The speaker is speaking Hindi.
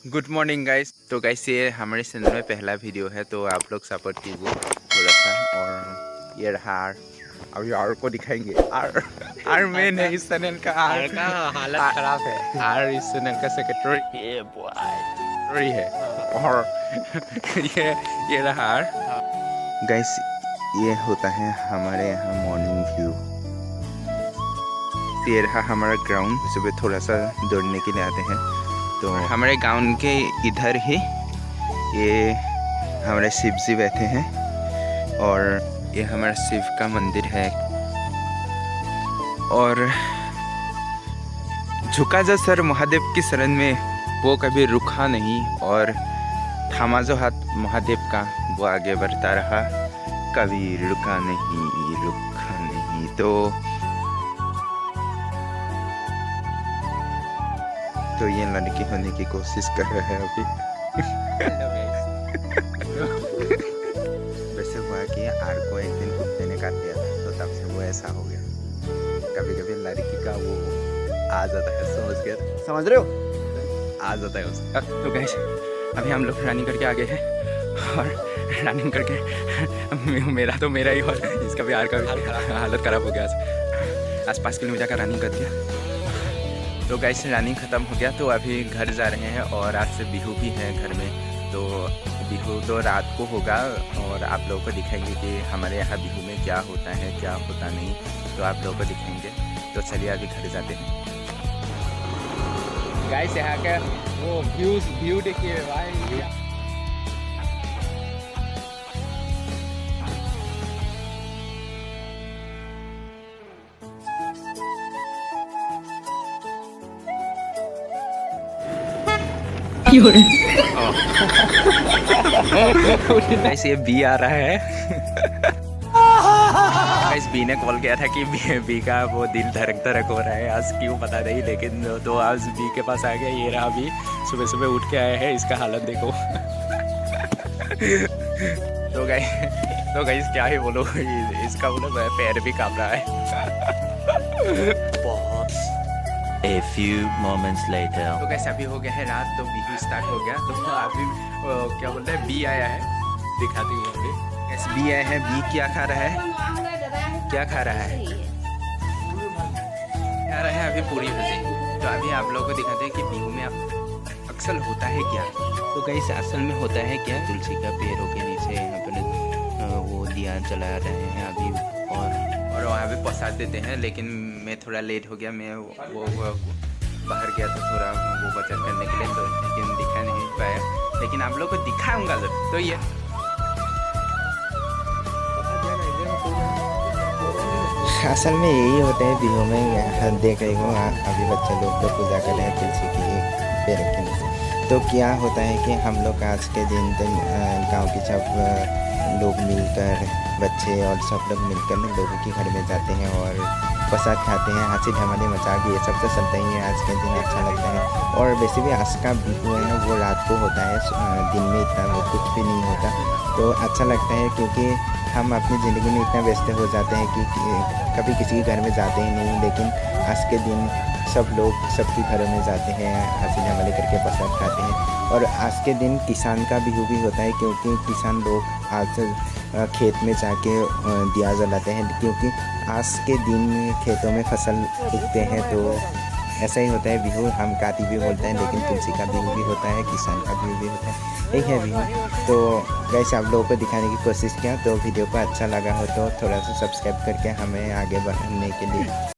Good morning guys. तो गाइस ये हमारे चैनल में पहला वीडियो है, तो आप लोग सपोर्ट कीजिए थोड़ा सा। और ये रहा आर, अभी आर को दिखाएंगे। आर मेन है इस चैनल का। आर का हालत खराब है। आर इस चैनल का सेक्रेटरी है। और ये रहा आर। गाइस ये होता है हमारे यहाँ मॉर्निंग व्यू। ये रहा हमारा ग्राउंड। सुबह थोड़ा सा दौड़ने के लिए आते हैं। तो हमारे गांव के इधर ही ये हमारे शिव जी बैठे हैं और ये हमारा शिव का मंदिर है। और झुका जो सर महादेव की शरण में, वो कभी रुका नहीं। और थामा जो हाथ महादेव का, वो आगे बढ़ता रहा, कभी रुका नहीं। तो ये लड़की होने की कोशिश कर रहे हैं अभी। वैसे हुआ कि आर को एक दिन कुत्ते ने काट दिया था, तो तब से वो ऐसा हो गया। कभी कभी लड़की का वो आ जाता है, समझ रहे हो, आ जाता है उसका। तो गाइस अभी हम लोग रनिंग करके आ गए हैं। और रनिंग करके मेरा ही और इसका भी आर का हालत ख़राब हो गया। आज 5 किलोमीटर का रनिंग कर दिया। तो गाइस रनिंग ख़त्म हो गया, तो अभी घर जा रहे हैं। और आज से बिहू भी है घर में, तो बिहू तो रात को होगा। और आप लोगों को दिखाएंगे कि हमारे यहाँ बिहू में क्या होता है, क्या होता नहीं, तो आप लोगों को दिखाएंगे। तो चलिए अभी घर जाते हैं। गाइस यहाँ का वो व्यू देखिए भाई। गाइस ये बी आ रहा है। गाइस बी ने कॉल किया था कि बी का वो दिल धड़क हो रहा है, आज क्यों पता नहीं, लेकिन तो आज बी के पास आ गया। ये रहा बी, सुबह सुबह उठ के आया है, इसका हालत देखो। तो गाइस क्या ही बोलो, इसका बोलो पैर भी कांप रहा है। A few moments later. तो कैसे अभी हो गया है रात, तो बिहू स्टार्ट हो गया। तो अभी क्या बोलते हैं, बी आया है, दिखाती हूँ अभी। कैसे बी आया है, बी क्या खा रहा है, क्या खा रहा है, खा रहा है अभी पूरी भजी। तो अभी आप लोगों को दिखाते हैं कि बिहू में अक्सर होता है क्या। तो गाइस असल में होता है क्या, तुलसी का पेड़ों के नीचे यहाँ पर वो दिया जला रहे हैं अभी। और वहाँ पे प्रसाद देते हैं। लेकिन मैं थोड़ा लेट हो गया, मैं वो बाहर गया था थोड़ा वो बचत करने के लिए, तो लेकिन दिखा नहीं पाया। लेकिन आप लोग को दिखाऊंगा जब। तो ये असल में यही होता है बिहू में। देख रही हूँ अभी बच्चे लोग तो पूजा कर रहे हैं तुलसी की पेड़ के नीचे। तो क्या होता है कि हम लोग आज के दिन गाँव के सब लोग मिलकर, बच्चे और सब लोग मिलकर लोगों के घर में जाते हैं और प्रसाद खाते हैं, हंसी धमाली मजाक, ये सब तो चलता ही है। आज के दिन अच्छा लगता है। और वैसे भी आज का बिहू है वो रात को होता है, दिन में इतना वो कुछ भी नहीं होता। तो अच्छा लगता है क्योंकि हम अपनी ज़िंदगी में इतना व्यस्त हो जाते हैं कि कभी किसी के घर में जाते ही नहीं। लेकिन आज के दिन सब लोग सबके घरों में जाते हैं, हंसी धमाली करके प्रसाद खाते हैं। और आज के दिन किसान का बिहू भी होता है, क्योंकि किसान लोग आज खेत में जाके दिया जलाते हैं, क्योंकि आज के दिन खेतों में फसल उगते हैं। तो ऐसा ही होता है बिहू। हम काती भी बोलते हैं, लेकिन तुलसी का बिहू भी होता है, किसान का बिहू भी होता है, यही है बिहू। तो गाइस आप लोगों को दिखाने की कोशिश किया। तो वीडियो को अच्छा लगा हो तो थोड़ा सा सब्सक्राइब करके हमें आगे बढ़ने के लिए